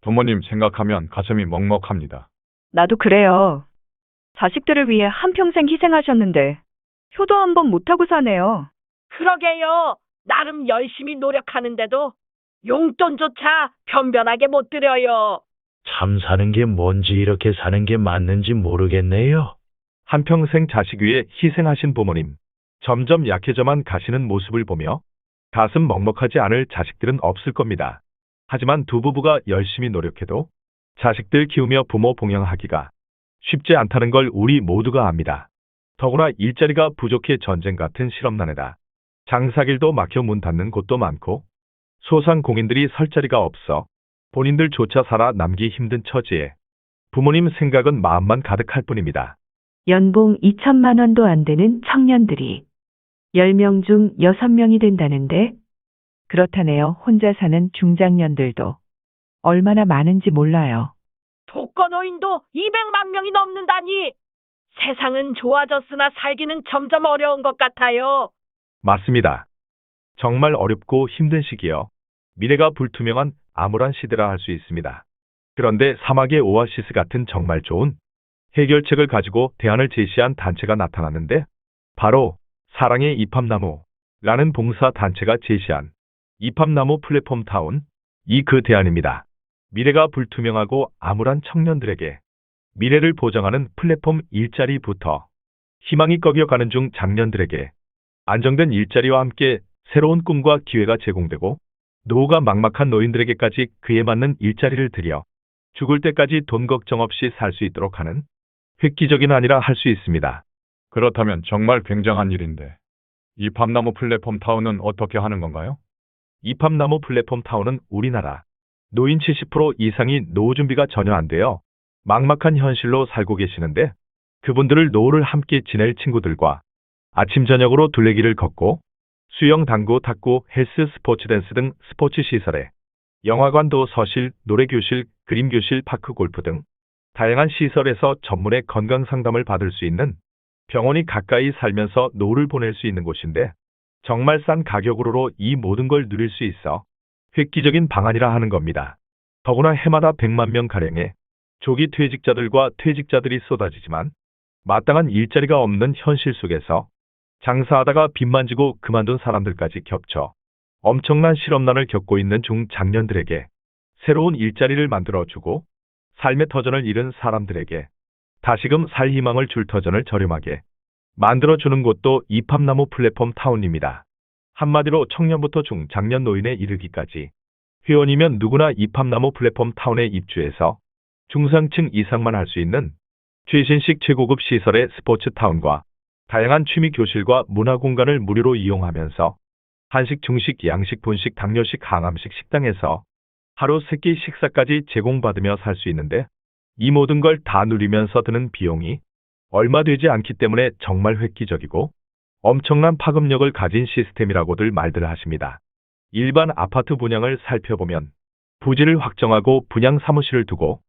부모님 생각하면 가슴이 먹먹합니다. 나도 그래요. 자식들을 위해 한평생 희생하셨는데 효도 한 번 못하고 사네요. 그러게요. 나름 열심히 노력하는데도 용돈조차 변변하게 못 드려요. 참 사는 게 뭔지 이렇게 사는 게 맞는지 모르겠네요. 한평생 자식 위해 희생하신 부모님, 점점 약해져만 가시는 모습을 보며 가슴 먹먹하지 않을 자식들은 없을 겁니다. 하지만 두 부부가 열심히 노력해도 자식들 키우며 부모 봉양하기가 쉽지 않다는 걸 우리 모두가 압니다. 더구나 일자리가 부족해 전쟁 같은 실업난에다 장사길도 막혀 문 닫는 곳도 많고 소상공인들이 설 자리가 없어 본인들조차 살아남기 힘든 처지에 부모님 생각은 마음만 가득할 뿐입니다. 연봉 2천만 원도 안 되는 청년들이 10명 중 6명이 된다는데 그렇다네요. 혼자 사는 중장년들도 얼마나 많은지 몰라요. 독거노인도 200만 명이 넘는다니. 세상은 좋아졌으나 살기는 점점 어려운 것 같아요. 맞습니다. 정말 어렵고 힘든 시기여 미래가 불투명한 암울한 시대라 할 수 있습니다. 그런데 사막의 오아시스 같은 정말 좋은 해결책을 가지고 대안을 제시한 단체가 나타났는데 바로 사랑의 이팝나무라는 봉사 단체가 제시한 이팝나무 플랫폼 타운, 이 그 대안입니다. 미래가 불투명하고 암울한 청년들에게 미래를 보장하는 플랫폼 일자리부터 희망이 꺾여가는 중 장년들에게 안정된 일자리와 함께 새로운 꿈과 기회가 제공되고 노후가 막막한 노인들에게까지 그에 맞는 일자리를 들여 죽을 때까지 돈 걱정 없이 살 수 있도록 하는 획기적인 안이라 할 수 있습니다. 그렇다면 정말 굉장한 일인데 이 밤나무 플랫폼 타운은 어떻게 하는 건가요? 이팝나무 플랫폼 타운은 우리나라 노인 70% 이상이 노후 준비가 전혀 안 돼요. 막막한 현실로 살고 계시는데 그분들을 노후를 함께 지낼 친구들과 아침 저녁으로 둘레길을 걷고 수영, 당구, 탁구, 헬스, 스포츠 댄스 등 스포츠 시설에 영화관, 도서실, 노래교실, 그림교실, 파크 골프 등 다양한 시설에서 전문의 건강 상담을 받을 수 있는 병원이 가까이 살면서 노후를 보낼 수 있는 곳인데 정말 싼 가격으로 이 모든 걸 누릴 수 있어 획기적인 방안이라 하는 겁니다. 더구나 해마다 100만 명가량의 조기 퇴직자들과 퇴직자들이 쏟아지지만 마땅한 일자리가 없는 현실 속에서 장사하다가 빚만 지고 그만둔 사람들까지 겹쳐 엄청난 실업난을 겪고 있는 중장년들에게 새로운 일자리를 만들어주고 삶의 터전을 잃은 사람들에게 다시금 살 희망을 줄 터전을 저렴하게 만들어주는 곳도 이팝나무 플랫폼 타운입니다. 한마디로 청년부터 중장년 노인에 이르기까지 회원이면 누구나 이팝나무 플랫폼 타운에 입주해서 중상층 이상만 할 수 있는 최신식 최고급 시설의 스포츠 타운과 다양한 취미 교실과 문화 공간을 무료로 이용하면서 한식, 중식, 양식, 분식, 당뇨식, 항암식 식당에서 하루 3끼 식사까지 제공받으며 살 수 있는데 이 모든 걸 다 누리면서 드는 비용이 얼마 되지 않기 때문에 정말 획기적이고 엄청난 파급력을 가진 시스템이라고들 말들 하십니다. 일반 아파트 분양을 살펴보면 부지를 확정하고 분양 사무실을 두고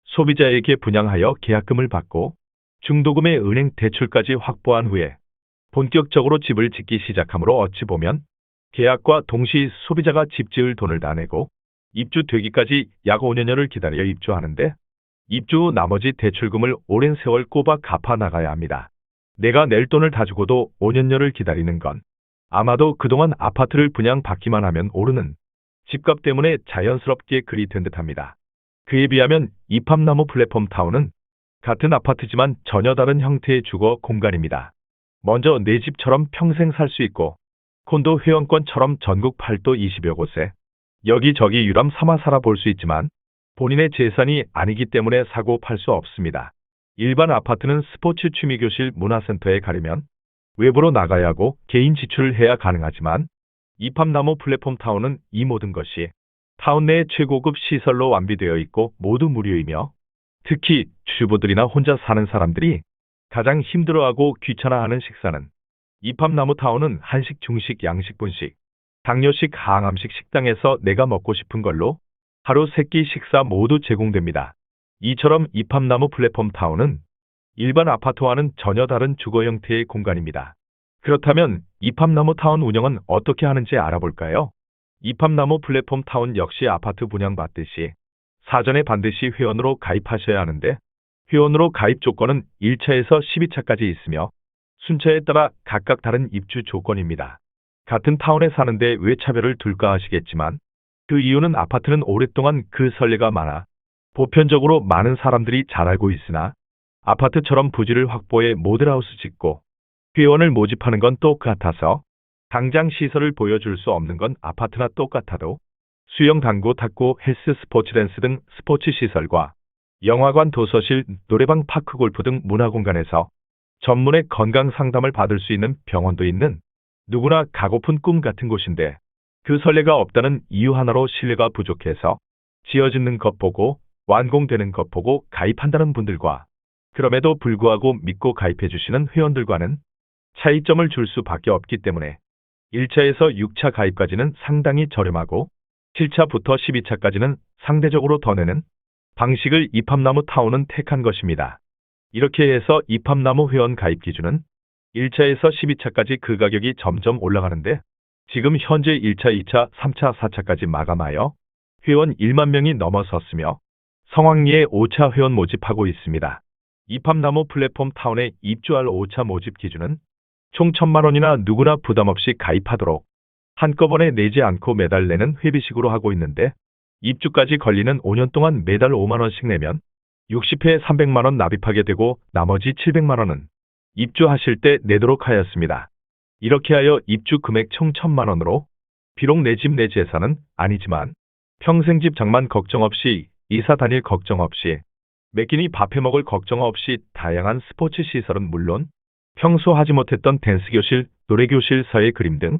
소비자에게 분양하여 계약금을 받고 중도금의 은행 대출까지 확보한 후에 본격적으로 집을 짓기 시작하므로 어찌 보면 계약과 동시 소비자가 집 지을 돈을 다 내고 입주되기까지 약 5년여를 기다려 입주하는데 입주 후 나머지 대출금을 오랜 세월 꼬박 갚아 나가야 합니다. 내가 낼 돈을 다 주고도 5년여를 기다리는 건 아마도 그동안 아파트를 분양받기만 하면 오르는 집값 때문에 자연스럽게 그리 된 듯합니다. 그에 비하면 이팝나무 플랫폼 타운은 같은 아파트지만 전혀 다른 형태의 주거 공간입니다. 먼저 내 집처럼 평생 살 수 있고 콘도 회원권처럼 전국 8도 20여 곳에 여기저기 유람 삼아 살아볼 수 있지만 본인의 재산이 아니기 때문에 사고 팔 수 없습니다. 일반 아파트는 스포츠 취미교실 문화센터에 가려면 외부로 나가야 하고 개인 지출을 해야 가능하지만 이팝나무 플랫폼 타운은 이 모든 것이 타운 내에 최고급 시설로 완비되어 있고 모두 무료이며 특히 주부들이나 혼자 사는 사람들이 가장 힘들어하고 귀찮아하는 식사는 이팝나무 타운은 한식, 중식, 양식, 분식, 당뇨식, 항암식 식당에서 내가 먹고 싶은 걸로 하루 3끼 식사 모두 제공됩니다. 이처럼 이팝나무 플랫폼 타운은 일반 아파트와는 전혀 다른 주거 형태의 공간입니다. 그렇다면 이팝나무 타운 운영은 어떻게 하는지 알아볼까요? 이팝나무 플랫폼 타운 역시 아파트 분양받듯이 사전에 반드시 회원으로 가입하셔야 하는데 회원으로 가입 조건은 1차에서 12차까지 있으며 순차에 따라 각각 다른 입주 조건입니다. 같은 타운에 사는데 왜 차별을 둘까 하시겠지만 그 이유는 아파트는 오랫동안 그 선례가 많아 보편적으로 많은 사람들이 잘 알고 있으나 아파트처럼 부지를 확보해 모델하우스 짓고 회원을 모집하는 건 똑같아서 당장 시설을 보여줄 수 없는 건 아파트나 똑같아도 수영, 당구, 탁구, 헬스, 스포츠 댄스 등 스포츠 시설과 영화관, 도서실, 노래방, 파크, 골프 등 문화공간에서 전문의 건강 상담을 받을 수 있는 병원도 있는 누구나 가고픈 꿈 같은 곳인데 그 선례가 없다는 이유 하나로 신뢰가 부족해서 지어지는 것 보고 완공되는 것 보고 가입한다는 분들과 그럼에도 불구하고 믿고 가입해 주시는 회원들과는 차이점을 줄 수밖에 없기 때문에 1차에서 6차 가입까지는 상당히 저렴하고 7차부터 12차까지는 상대적으로 더 내는 방식을 이팝나무 타운은 택한 것입니다. 이렇게 해서 이팝나무 회원 가입 기준은 1차에서 12차까지 그 가격이 점점 올라가는데 지금 현재 1차, 2차, 3차, 4차까지 마감하여 회원 1만 명이 넘어섰으며 성황리에 5차 회원 모집하고 있습니다. 이팝나무 플랫폼 타운에 입주할 5차 모집 기준은 총 1,000만 원이나 누구나 부담 없이 가입하도록 한꺼번에 내지 않고 매달 내는 회비식으로 하고 있는데 입주까지 걸리는 5년 동안 매달 5만 원씩 내면 60회에 300만 원 납입하게 되고 나머지 700만 원은 입주하실 때 내도록 하였습니다. 이렇게 하여 입주 금액 총 1,000만 원으로 비록 내 집 내 재산은 아니지만 평생 집 장만 걱정 없이 이사 다닐 걱정 없이 매 끼니 밥 해먹을 걱정 없이 다양한 스포츠 시설은 물론 평소 하지 못했던 댄스 교실, 노래 교실, 서예 그림 등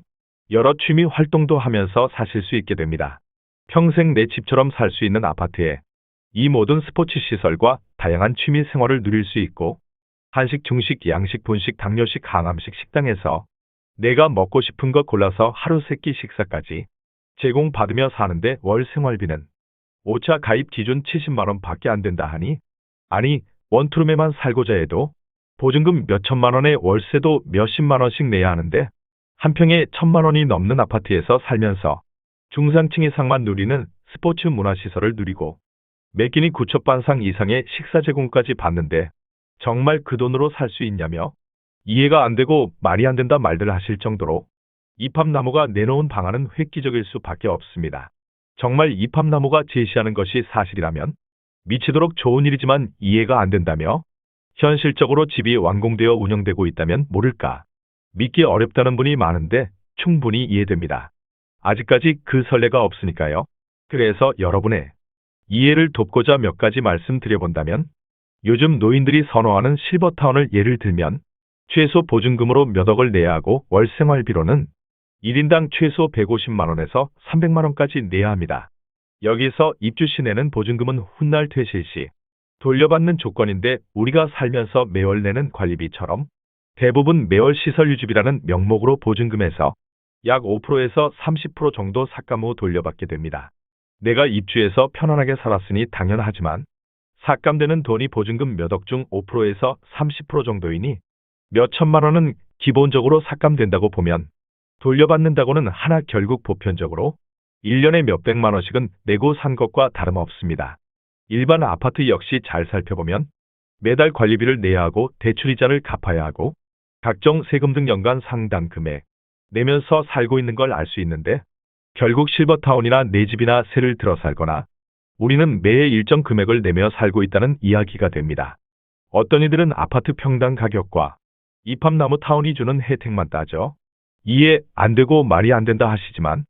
여러 취미 활동도 하면서 사실 수 있게 됩니다. 평생 내 집처럼 살 수 있는 아파트에 이 모든 스포츠 시설과 다양한 취미 생활을 누릴 수 있고 한식, 중식, 양식, 분식, 당뇨식, 항암식 식당에서 내가 먹고 싶은 거 골라서 하루 세끼 식사까지 제공받으며 사는데 월 생활비는 5차 가입 기준 70만 원 밖에 안 된다 하니 아니 원투룸에만 살고자 해도 보증금 몇 천만 원에 월세도 몇십만 원씩 내야 하는데 한 평에 1,000만 원이 넘는 아파트에서 살면서 중상층 이상만 누리는 스포츠 문화시설을 누리고 매 끼니 9첩반상 이상의 식사 제공까지 받는데 정말 그 돈으로 살 수 있냐며 이해가 안 되고 말이 안 된다 말들 하실 정도로 이팝나무가 내놓은 방안은 획기적일 수밖에 없습니다. 정말 이팝나무가 제시하는 것이 사실이라면 미치도록 좋은 일이지만 이해가 안 된다며 현실적으로 집이 완공되어 운영되고 있다면 모를까 믿기 어렵다는 분이 많은데 충분히 이해됩니다. 아직까지 그 선례가 없으니까요. 그래서 여러분의 이해를 돕고자 몇 가지 말씀드려본다면 요즘 노인들이 선호하는 실버타운을 예를 들면 최소 보증금으로 몇 억을 내야 하고 월 생활비로는 1인당 최소 150만 원에서 300만 원까지 내야 합니다. 여기서 입주 시 내는 보증금은 훗날 퇴실 시 돌려받는 조건인데 우리가 살면서 매월 내는 관리비처럼 대부분 매월 시설 유지비라는 명목으로 보증금에서 약 5%에서 30% 정도 삭감 후 돌려받게 됩니다. 내가 입주해서 편안하게 살았으니 당연하지만 삭감되는 돈이 보증금 몇 억 중 5%에서 30% 정도이니 몇 천만 원은 기본적으로 삭감된다고 보면 돌려받는다고는 하나 결국 보편적으로 1년에 몇백만 원씩은 내고 산 것과 다름없습니다. 일반 아파트 역시 잘 살펴보면 매달 관리비를 내야 하고 대출이자를 갚아야 하고 각종 세금 등 연간 상당 금액 내면서 살고 있는 걸 알 수 있는데 결국 실버타운이나 내 집이나 세를 들어 살거나 우리는 매해 일정 금액을 내며 살고 있다는 이야기가 됩니다. 어떤 이들은 아파트 평당 가격과 이팝나무 타운이 주는 혜택만 따져 이해 안 되고 말이 안 된다 하시지만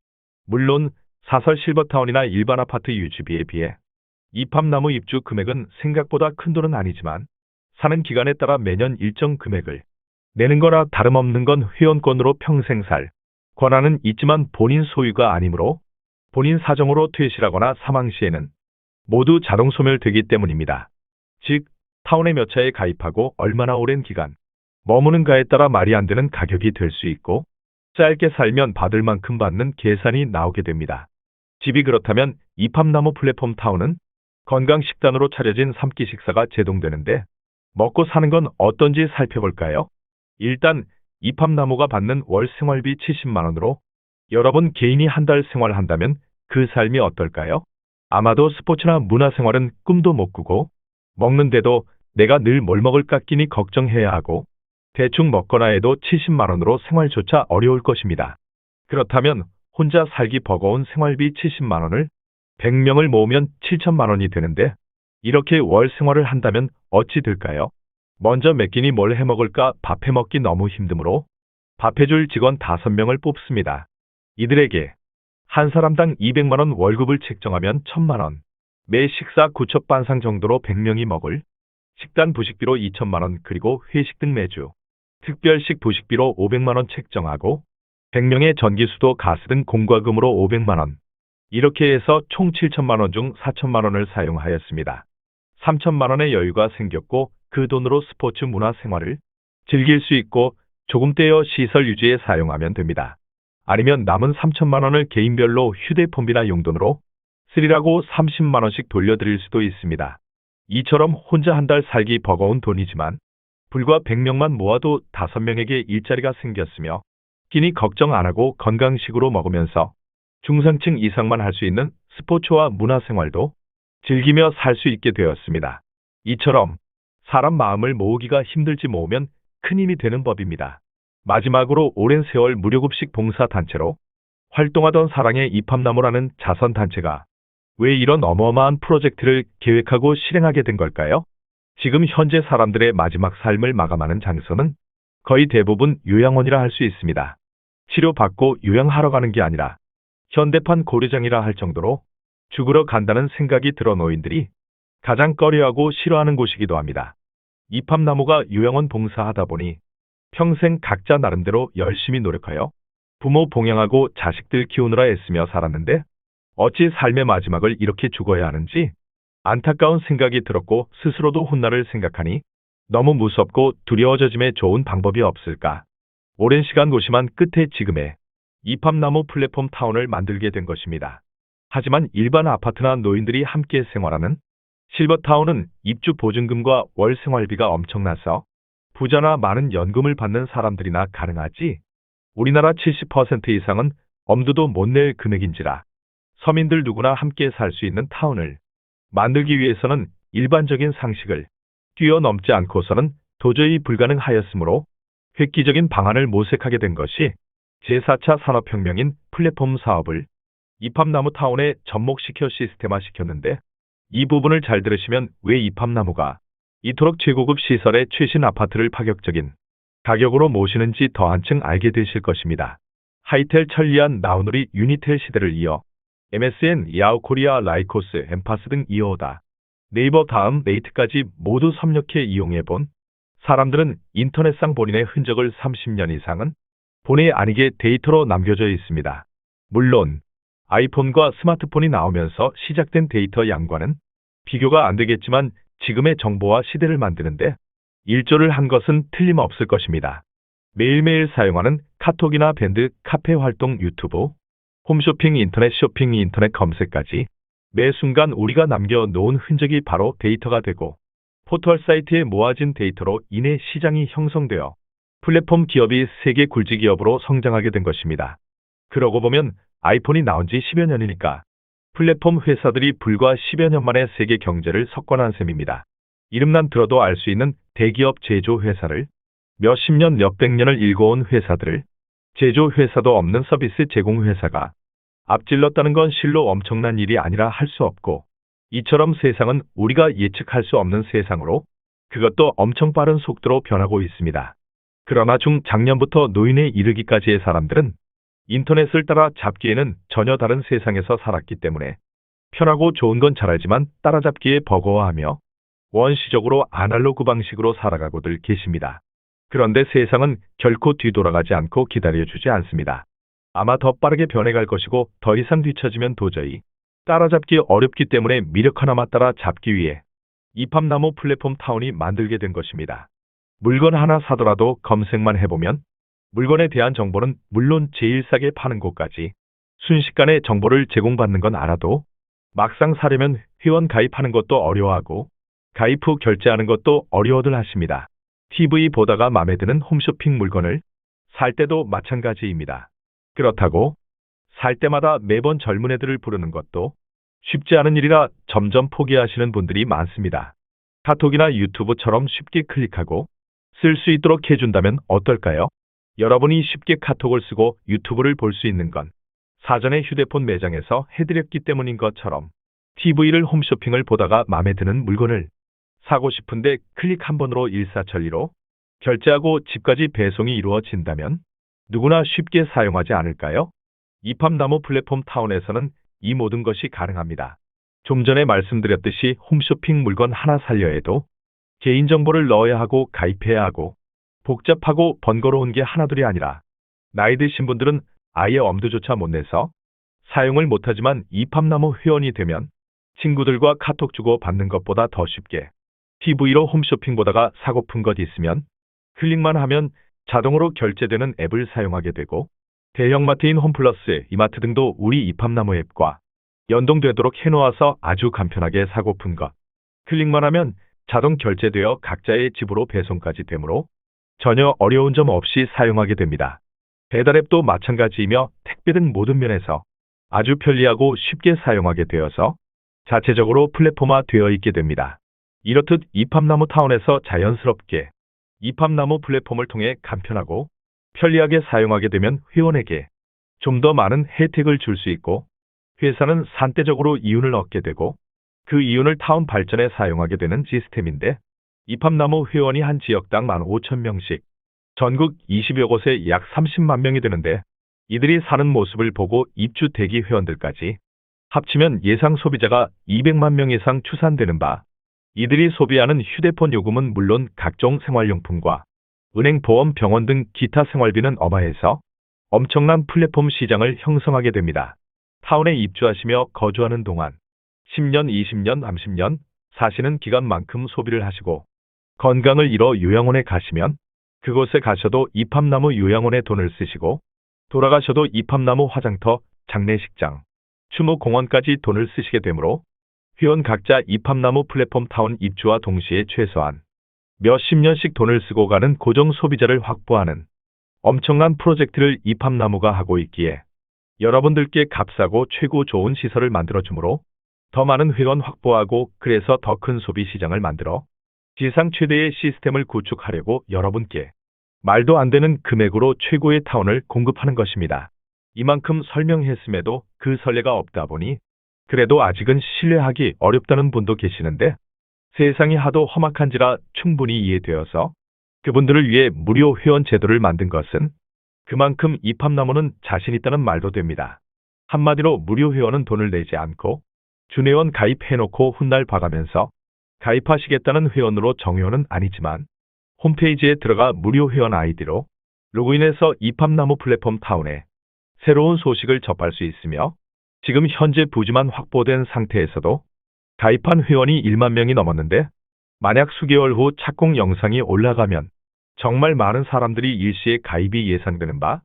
물론 사설 실버타운이나 일반 아파트 유지비에 비해 이팝나무 입주 금액은 생각보다 큰 돈은 아니지만 사는 기간에 따라 매년 일정 금액을 내는 거나 다름없는 건 회원권으로 평생 살 권한은 있지만 본인 소유가 아니므로 본인 사정으로 퇴실하거나 사망 시에는 모두 자동 소멸되기 때문입니다. 즉, 타운에 몇 차에 가입하고 얼마나 오랜 기간 머무는가에 따라 말이 안 되는 가격이 될 수 있고 짧게 살면 받을 만큼 받는 계산이 나오게 됩니다. 집이 그렇다면 이팝나무 플랫폼 타운은 건강식단으로 차려진 3끼 식사가 제공되는데 먹고 사는 건 어떤지 살펴볼까요? 일단 이팝나무가 받는 월 생활비 70만 원으로 여러분 개인이 한 달 생활한다면 그 삶이 어떨까요? 아마도 스포츠나 문화생활은 꿈도 못 꾸고, 먹는데도 내가 늘 뭘 먹을까 끼니 걱정해야 하고, 대충 먹거나 해도 70만 원으로 생활조차 어려울 것입니다. 그렇다면 혼자 살기 버거운 생활비 70만 원을 100명을 모으면 7천만 원이 되는데, 이렇게 월 생활을 한다면 어찌 될까요? 먼저 몇 끼니 뭘 해먹을까 밥 해먹기 너무 힘드므로 밥 해줄 직원 5명을 뽑습니다. 이들에게 한 사람당 200만 원 월급을 책정하면 1000만 원, 매 식사 9첩 반상 정도로 100명이 먹을 식단 부식비로 2천만 원, 그리고 회식 등 매주 특별식 부식비로 500만 원 책정하고 100명의 전기수도 가스 등 공과금으로 500만 원, 이렇게 해서 총 7천만 원 중 4천만 원을 사용하였습니다. 3천만 원의 여유가 생겼고 그 돈으로 스포츠 문화 생활을 즐길 수 있고 조금 떼어 시설 유지에 사용하면 됩니다. 아니면 남은 3천만 원을 개인별로 휴대폰비나 용돈으로 쓰리라고 30만 원씩 돌려드릴 수도 있습니다. 이처럼 혼자 한 달 살기 버거운 돈이지만 불과 100명만 모아도 5명에게 일자리가 생겼으며 끼니 걱정 안 하고 건강식으로 먹으면서 중상층 이상만 할 수 있는 스포츠와 문화생활도 즐기며 살 수 있게 되었습니다. 이처럼 사람 마음을 모으기가 힘들지 모으면 큰 힘이 되는 법입니다. 마지막으로 오랜 세월 무료급식 봉사단체로 활동하던 사랑의 이팝나무라는 자선단체가 왜 이런 어마어마한 프로젝트를 계획하고 실행하게 된 걸까요? 지금 현재 사람들의 마지막 삶을 마감하는 장소는 거의 대부분 요양원이라 할 수 있습니다. 치료받고 요양하러 가는 게 아니라 현대판 고려장이라 할 정도로 죽으러 간다는 생각이 들어 노인들이 가장 꺼려하고 싫어하는 곳이기도 합니다. 이팝나무가 요양원 봉사하다 보니 평생 각자 나름대로 열심히 노력하여 부모 봉양하고 자식들 키우느라 애쓰며 살았는데 어찌 삶의 마지막을 이렇게 죽어야 하는지 안타까운 생각이 들었고 스스로도 훗날을 생각하니 너무 무섭고 두려워져짐에 좋은 방법이 없을까. 오랜 시간 고심한 끝에 지금의 이팝나무 플랫폼 타운을 만들게 된 것입니다. 하지만 일반 아파트나 노인들이 함께 생활하는 실버타운은 입주 보증금과 월 생활비가 엄청나서 부자나 많은 연금을 받는 사람들이나 가능하지 우리나라 70% 이상은 엄두도 못 낼 금액인지라 서민들 누구나 함께 살 수 있는 타운을 만들기 위해서는 일반적인 상식을 뛰어넘지 않고서는 도저히 불가능하였으므로 획기적인 방안을 모색하게 된 것이 제4차 산업혁명인 플랫폼 사업을 이팝나무 타운에 접목시켜 시스템화시켰는데, 이 부분을 잘 들으시면 왜 이팝나무가 이토록 최고급 시설의 최신 아파트를 파격적인 가격으로 모시는지 더 한층 알게 되실 것입니다. 하이텔 천리안 나우누리 유니텔 시대를 이어 MSN, 야후코리아, 라이코스, 엠파스 등 이어오다 네이버 다음 네이트까지 모두 섭렵해 이용해본 사람들은 인터넷상 본인의 흔적을 30년 이상은 본의 아니게 데이터로 남겨져 있습니다. 물론 아이폰과 스마트폰이 나오면서 시작된 데이터 양과는 비교가 안 되겠지만 지금의 정보화 시대를 만드는데 일조를 한 것은 틀림없을 것입니다. 매일매일 사용하는 카톡이나 밴드, 카페 활동, 유튜브, 홈쇼핑, 인터넷 쇼핑, 인터넷 검색까지 매 순간 우리가 남겨놓은 흔적이 바로 데이터가 되고 포털 사이트에 모아진 데이터로 인해 시장이 형성되어 플랫폼 기업이 세계 굴지 기업으로 성장하게 된 것입니다. 그러고 보면 아이폰이 나온 지 10여 년이니까 플랫폼 회사들이 불과 10여 년 만에 세계 경제를 석권한 셈입니다. 이름만 들어도 알 수 있는 대기업 제조 회사를 몇십 년, 몇백 년을 일궈온 회사들을 제조 회사도 없는 서비스 제공 회사가 앞질렀다는 건 실로 엄청난 일이 아니라 할 수 없고, 이처럼 세상은 우리가 예측할 수 없는 세상으로 그것도 엄청 빠른 속도로 변하고 있습니다. 그러나 작년부터 노인에 이르기까지의 사람들은 인터넷을 따라 잡기에는 전혀 다른 세상에서 살았기 때문에 편하고 좋은 건 잘 알지만 따라잡기에 버거워하며 원시적으로 아날로그 방식으로 살아가고들 계십니다. 그런데 세상은 결코 뒤돌아가지 않고 기다려주지 않습니다. 아마 더 빠르게 변해갈 것이고 더 이상 뒤처지면 도저히 따라잡기 어렵기 때문에 미력 하나만 따라잡기 위해 이팝나무 플랫폼 타운이 만들게 된 것입니다. 물건 하나 사더라도 검색만 해보면 물건에 대한 정보는 물론 제일 싸게 파는 곳까지 순식간에 정보를 제공받는 건 알아도 막상 사려면 회원 가입하는 것도 어려워하고 가입 후 결제하는 것도 어려워들 하십니다. TV 보다가 마음에 드는 홈쇼핑 물건을 살 때도 마찬가지입니다. 그렇다고 살 때마다 매번 젊은 애들을 부르는 것도 쉽지 않은 일이라 점점 포기하시는 분들이 많습니다. 카톡이나 유튜브처럼 쉽게 클릭하고 쓸 수 있도록 해준다면 어떨까요? 여러분이 쉽게 카톡을 쓰고 유튜브를 볼 수 있는 건 사전에 휴대폰 매장에서 해드렸기 때문인 것처럼 TV를 홈쇼핑을 보다가 마음에 드는 물건을 사고 싶은데 클릭 한 번으로 일사천리로 결제하고 집까지 배송이 이루어진다면 누구나 쉽게 사용하지 않을까요? 이팝나무 플랫폼 타운에서는 이 모든 것이 가능합니다. 좀 전에 말씀드렸듯이 홈쇼핑 물건 하나 살려 해도 개인정보를 넣어야 하고 가입해야 하고 복잡하고 번거로운 게 하나둘이 아니라 나이 드신 분들은 아예 엄두조차 못 내서 사용을 못하지만 이팝나무 회원이 되면 친구들과 카톡 주고 받는 것보다 더 쉽게 TV로 홈쇼핑 보다가 사고픈 것 있으면 클릭만 하면 자동으로 결제되는 앱을 사용하게 되고 대형마트인 홈플러스, 이마트 등도 우리 이팝나무 앱과 연동되도록 해놓아서 아주 간편하게 사고픈 것 클릭만 하면 자동 결제되어 각자의 집으로 배송까지 되므로 전혀 어려운 점 없이 사용하게 됩니다. 배달앱도 마찬가지이며 택배 등 모든 면에서 아주 편리하고 쉽게 사용하게 되어서 자체적으로 플랫폼화 되어 있게 됩니다. 이렇듯 이팝나무 타운에서 자연스럽게 이팝나무 플랫폼을 통해 간편하고 편리하게 사용하게 되면 회원에게 좀 더 많은 혜택을 줄 수 있고 회사는 산대적으로 이윤을 얻게 되고 그 이윤을 타운 발전에 사용하게 되는 시스템인데 이팝나무 회원이 한 지역당 15,000명씩 전국 20여 곳에 약 30만 명이 되는데 이들이 사는 모습을 보고 입주 대기 회원들까지 합치면 예상 소비자가 200만 명 이상 추산되는 바 이들이 소비하는 휴대폰 요금은 물론 각종 생활용품과 은행, 보험, 병원 등 기타 생활비는 어마해서 엄청난 플랫폼 시장을 형성하게 됩니다. 타운에 입주하시며 거주하는 동안 10년, 20년, 30년 사시는 기간만큼 소비를 하시고 건강을 잃어 요양원에 가시면 그곳에 가셔도 이팝나무 요양원에 돈을 쓰시고 돌아가셔도 이팝나무 화장터, 장례식장, 추모공원까지 돈을 쓰시게 되므로 회원 각자 이팝나무 플랫폼 타운 입주와 동시에 최소한 몇십 년씩 돈을 쓰고 가는 고정 소비자를 확보하는 엄청난 프로젝트를 이팝나무가 하고 있기에 여러분들께 값싸고 최고 좋은 시설을 만들어주므로 더 많은 회원 확보하고 그래서 더 큰 소비 시장을 만들어 지상 최대의 시스템을 구축하려고 여러분께 말도 안 되는 금액으로 최고의 타운을 공급하는 것입니다. 이만큼 설명했음에도 그 선례가 없다 보니 그래도 아직은 신뢰하기 어렵다는 분도 계시는데 세상이 하도 험악한지라 충분히 이해되어서 그분들을 위해 무료 회원 제도를 만든 것은 그만큼 이팝나무는 자신 있다는 말도 됩니다. 한마디로 무료 회원은 돈을 내지 않고 준회원 가입해놓고 훗날 봐가면서 가입하시겠다는 회원으로 정회원은 아니지만 홈페이지에 들어가 무료 회원 아이디로 로그인해서 이팝나무 플랫폼 타운에 새로운 소식을 접할 수 있으며 지금 현재 부지만 확보된 상태에서도 가입한 회원이 1만 명이 넘었는데 만약 수개월 후 착공 영상이 올라가면 정말 많은 사람들이 일시에 가입이 예상되는 바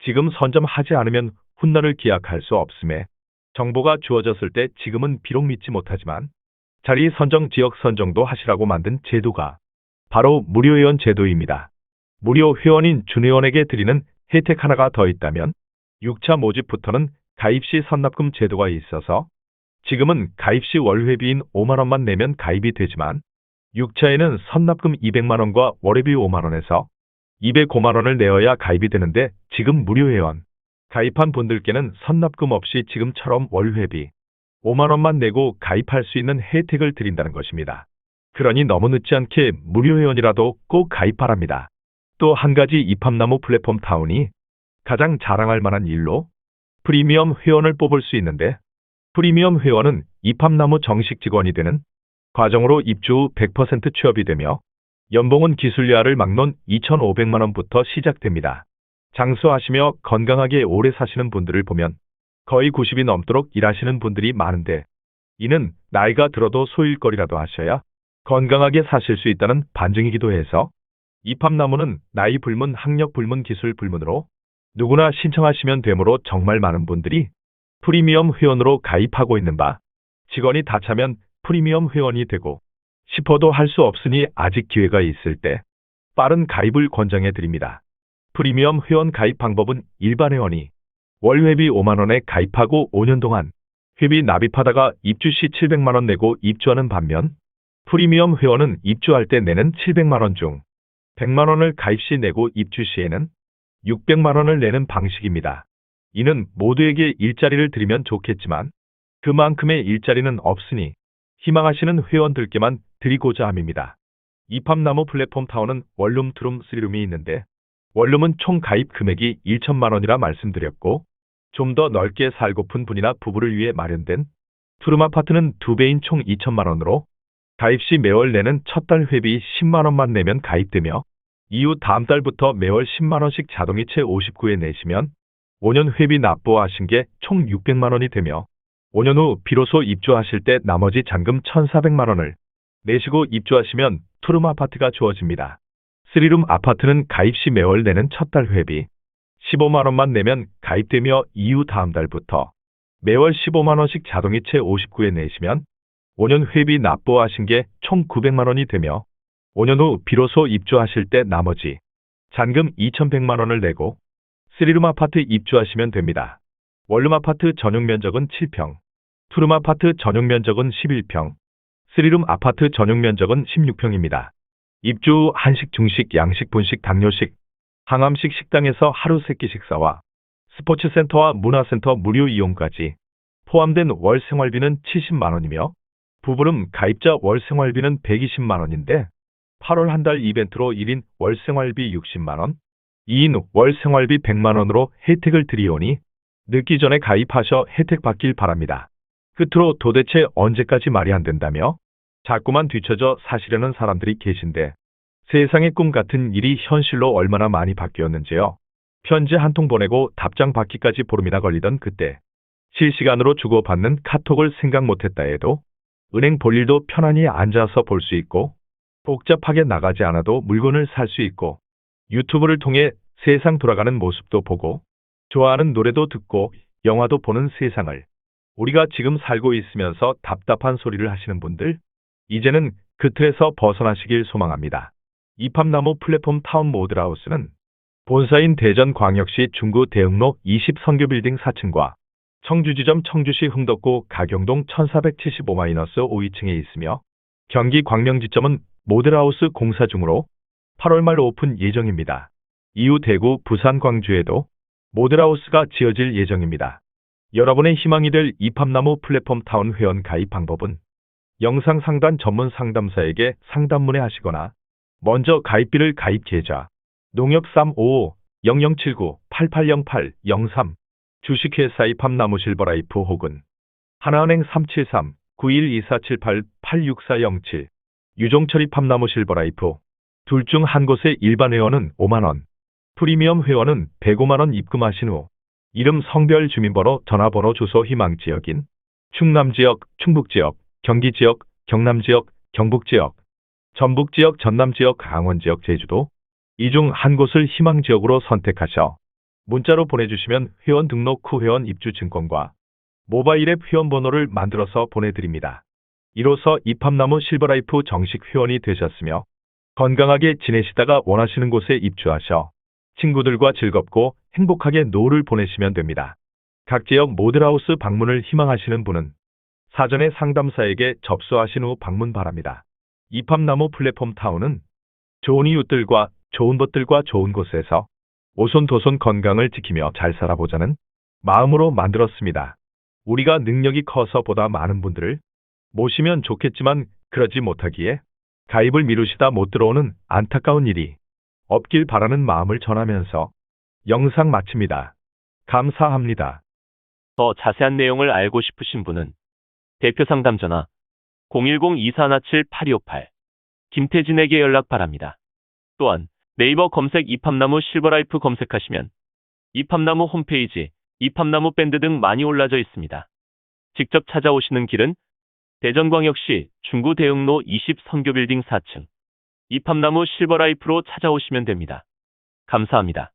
지금 선점하지 않으면 훗날을 기약할 수 없음에 정보가 주어졌을 때 지금은 비록 믿지 못하지만 자리 선정, 지역 선정도 하시라고 만든 제도가 바로 무료 회원 제도입니다. 무료 회원인 준회원에게 드리는 혜택 하나가 더 있다면 6차 모집부터는 가입 시 선납금 제도가 있어서 지금은 가입 시 월회비인 5만 원만 내면 가입이 되지만 6차에는 선납금 200만 원과 월회비 5만 원에서 205만 원을 내어야 가입이 되는데 지금 무료 회원 가입한 분들께는 선납금 없이 지금처럼 월회비 5만 원만 내고 가입할 수 있는 혜택을 드린다는 것입니다. 그러니 너무 늦지 않게 무료 회원이라도 꼭 가입하랍니다. 또 한 가지 이팝나무 플랫폼 타운이 가장 자랑할 만한 일로 프리미엄 회원을 뽑을 수 있는데 프리미엄 회원은 이팝나무 정식 직원이 되는 과정으로 입주 후 100% 취업이 되며 연봉은 기술예하를 막론 2,500만 원부터 시작됩니다. 장수하시며 건강하게 오래 사시는 분들을 보면 거의 90이 넘도록 일하시는 분들이 많은데 이는 나이가 들어도 소일거리라도 하셔야 건강하게 사실 수 있다는 반증이기도 해서 이팝나무는 나이 불문, 학력 불문, 기술 불문으로 누구나 신청하시면 되므로 정말 많은 분들이 프리미엄 회원으로 가입하고 있는 바 직원이 다 차면 프리미엄 회원이 되고 싶어도 할 수 없으니 아직 기회가 있을 때 빠른 가입을 권장해 드립니다. 프리미엄 회원 가입 방법은 일반 회원이 월회비 5만 원에 가입하고 5년 동안 회비 납입하다가 입주 시 700만 원 내고 입주하는 반면 프리미엄 회원은 입주할 때 내는 700만 원 중 100만 원을 가입 시 내고 입주 시에는 600만 원을 내는 방식입니다. 이는 모두에게 일자리를 드리면 좋겠지만 그만큼의 일자리는 없으니 희망하시는 회원들께만 드리고자 함입니다. 이팝나무 플랫폼 타운은 원룸, 투룸, 쓰리룸이 있는데 원룸은 총 가입 금액이 1천만 원이라 말씀드렸고 좀 더 넓게 살고픈 분이나 부부를 위해 마련된 투룸 아파트는 2배인 총 2천만 원으로 가입 시 매월 내는 첫 달 회비 10만 원만 내면 가입되며 이후 다음 달부터 매월 10만 원씩 자동이체 59에 내시면 5년 회비 납부하신 게 총 600만 원이 되며 5년 후 비로소 입주하실 때 나머지 잔금 1,400만 원을 내시고 입주하시면 투룸 아파트가 주어집니다. 쓰리룸 아파트는 가입 시 매월 내는 첫 달 회비 15만 원만 내면 가입되며 이후 다음 달부터 매월 15만 원씩 자동이체 59에 내시면 5년 회비 납부하신 게 총 900만 원이 되며 5년 후 비로소 입주하실 때 나머지 잔금 2,100만 원을 내고 쓰리룸 아파트 입주하시면 됩니다. 원룸 아파트 전용 면적은 7평, 투룸 아파트 전용 면적은 11평, 쓰리룸 아파트 전용 면적은 16평입니다. 입주 후 한식, 중식, 양식, 분식, 당뇨식, 항암식 식당에서 하루 3끼 식사와 스포츠센터와 문화센터 무료 이용까지 포함된 월 생활비는 70만 원이며 부부름 가입자 월 생활비는 120만 원인데 8월 한 달 이벤트로 1인 월 생활비 60만 원, 2인 월 생활비 100만 원으로 혜택을 드리오니 늦기 전에 가입하셔 혜택 받길 바랍니다. 끝으로 도대체 언제까지 말이 안 된다며 자꾸만 뒤처져 사시려는 사람들이 계신데 세상의 꿈 같은 일이 현실로 얼마나 많이 바뀌었는지요. 편지 한 통 보내고 답장 받기까지 보름이나 걸리던 그때 실시간으로 주고받는 카톡을 생각 못했다 해도 은행 볼 일도 편안히 앉아서 볼 수 있고 복잡하게 나가지 않아도 물건을 살 수 있고 유튜브를 통해 세상 돌아가는 모습도 보고 좋아하는 노래도 듣고 영화도 보는 세상을 우리가 지금 살고 있으면서 답답한 소리를 하시는 분들 이제는 그 틀에서 벗어나시길 소망합니다. 이팝나무 플랫폼 타운 모델하우스는 본사인 대전광역시 중구 대흥로 20 선교빌딩 4층과 청주지점 청주시 흥덕구 가경동 1475-5층에 있으며 경기 광명지점은 모델하우스 공사 중으로 8월 말 오픈 예정입니다. 이후 대구, 부산, 광주에도 모델하우스가 지어질 예정입니다. 여러분의 희망이 될 이팝나무 플랫폼 타운 회원 가입 방법은 영상 상단 전문 상담사에게 상담 문의하시거나 먼저 가입비를 가입 계좌 농협 355-0079-8808-03 주식회사 이팝나무 실버라이프 혹은 하나은행 373-912478-86407 유종철 이팝나무 실버라이프 둘 중 한 곳의 일반 회원은 5만 원, 프리미엄 회원은 105만 원 입금하신 후 이름, 성별, 주민번호, 전화번호, 주소, 희망지역인 충남지역, 충북지역, 경기지역, 경남지역, 경북지역, 전북지역, 전남지역, 강원지역, 제주도 이 중 한 곳을 희망지역으로 선택하셔 문자로 보내주시면 회원 등록 후 회원 입주 증권과 모바일 앱 회원번호를 만들어서 보내드립니다. 이로써 이팝나무 실버라이프 정식 회원이 되셨으며 건강하게 지내시다가 원하시는 곳에 입주하셔 친구들과 즐겁고 행복하게 노후를 보내시면 됩니다. 각 지역 모델하우스 방문을 희망하시는 분은 사전에 상담사에게 접수하신 후 방문 바랍니다. 이팝나무 플랫폼 타운은 좋은 이웃들과 좋은 것들과 좋은 곳에서 오손도손 건강을 지키며 잘 살아보자는 마음으로 만들었습니다. 우리가 능력이 커서 보다 많은 분들을 모시면 좋겠지만 그러지 못하기에 가입을 미루시다 못 들어오는 안타까운 일이 없길 바라는 마음을 전하면서 영상 마칩니다. 감사합니다. 더 자세한 내용을 알고 싶으신 분은 대표 상담 전화 010-2417-8258 김태진에게 연락 바랍니다. 또한 네이버 검색 이팝나무 실버라이프 검색하시면 이팝나무 홈페이지, 이팝나무 밴드 등 많이 올라져 있습니다. 직접 찾아오시는 길은 대전광역시 중구 대흥로 20 선교빌딩 4층 이팝나무 실버라이프로 찾아오시면 됩니다. 감사합니다.